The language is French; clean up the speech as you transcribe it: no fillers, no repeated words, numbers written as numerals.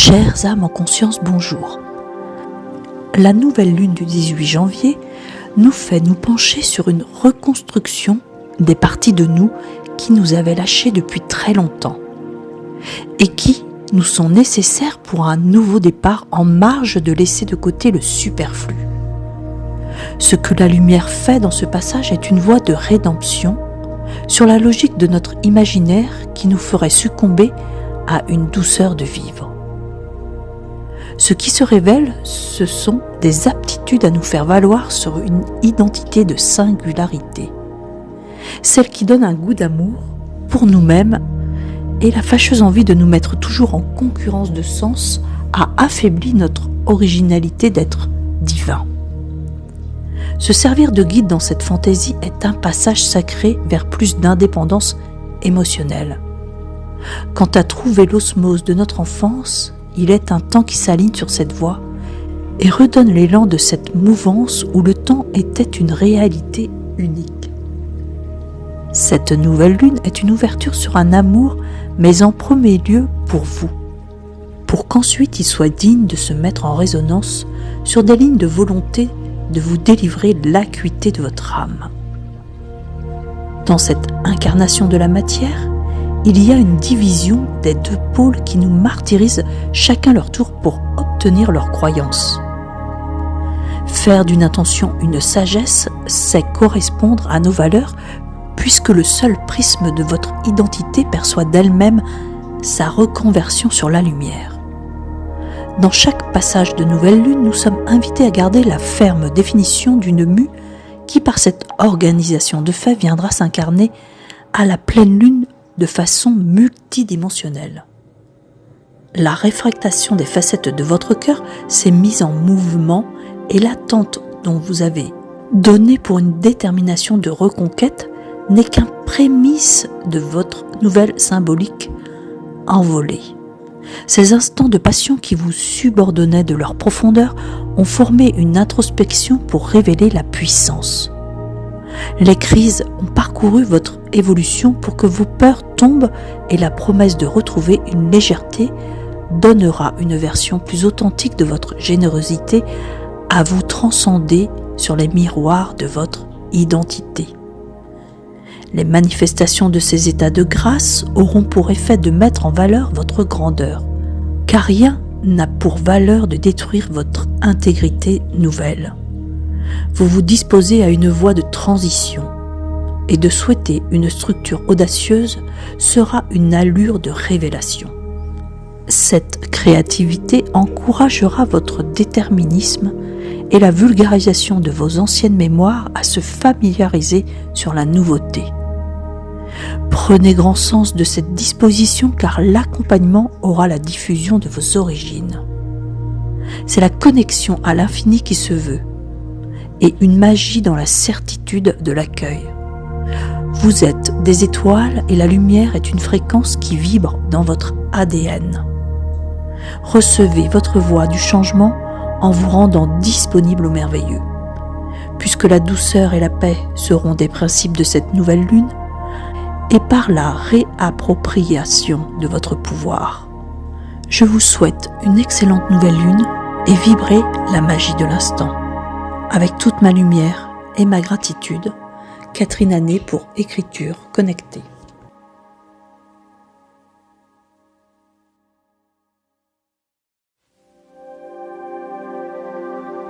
Chères âmes en conscience, bonjour. La nouvelle lune du 18 janvier nous fait nous pencher sur une reconstruction des parties de nous qui nous avaient lâchés depuis très longtemps et qui nous sont nécessaires pour un nouveau départ en marge de laisser de côté le superflu. Ce que la lumière fait dans ce passage est une voie de rédemption sur la logique de notre imaginaire qui nous ferait succomber à une douceur de vivre. Ce qui se révèle, ce sont des aptitudes à nous faire valoir sur une identité de singularité, celle qui donne un goût d'amour pour nous-mêmes et la fâcheuse envie de nous mettre toujours en concurrence de sens a affaibli notre originalité d'être divin. Se servir de guide dans cette fantaisie est un passage sacré vers plus d'indépendance émotionnelle. Quant à trouver l'osmose de notre enfance, il est un temps qui s'aligne sur cette voie et redonne l'élan de cette mouvance où le temps était une réalité unique. Cette nouvelle lune est une ouverture sur un amour, mais en premier lieu pour vous, pour qu'ensuite il soit digne de se mettre en résonance sur des lignes de volonté de vous délivrer de l'acuité de votre âme. Dans cette incarnation de la matière, il y a une division des deux pôles qui nous martyrisent chacun leur tour pour obtenir leur croyance. Faire d'une intention une sagesse, c'est correspondre à nos valeurs, puisque le seul prisme de votre identité perçoit d'elle-même sa reconversion sur la lumière. Dans chaque passage de nouvelle lune, nous sommes invités à garder la ferme définition d'une mue qui, par cette organisation de faits, viendra s'incarner à la pleine lune de façon multidimensionnelle. La réfractation des facettes de votre cœur s'est mise en mouvement et l'attente dont vous avez donné pour une détermination de reconquête n'est qu'un prémisse de votre nouvelle symbolique envolée. Ces instants de passion qui vous subordonnaient de leur profondeur ont formé une introspection pour révéler la puissance. Les crises ont parcouru votre évolution pour que vos peurs tombent et la promesse de retrouver une légèreté donnera une version plus authentique de votre générosité à vous transcender sur les miroirs de votre identité. Les manifestations de ces états de grâce auront pour effet de mettre en valeur votre grandeur, car rien n'a pour valeur de détruire votre intégrité nouvelle. Vous vous disposez à une voie de transition et de souhaiter une structure audacieuse sera une allure de révélation. Cette créativité encouragera votre déterminisme et la vulgarisation de vos anciennes mémoires à se familiariser sur la nouveauté. Prenez grand sens de cette disposition car l'accompagnement aura la diffusion de vos origines. C'est la connexion à l'infini qui se veut et une magie dans la certitude de l'accueil. Vous êtes des étoiles et la lumière est une fréquence qui vibre dans votre ADN. Recevez votre voie du changement en vous rendant disponible au merveilleux. Puisque la douceur et la paix seront des principes de cette nouvelle lune, et par la réappropriation de votre pouvoir. Je vous souhaite une excellente nouvelle lune et vibrez la magie de l'instant. Avec toute ma lumière et ma gratitude, Catherine Anet pour Écriture Connectée.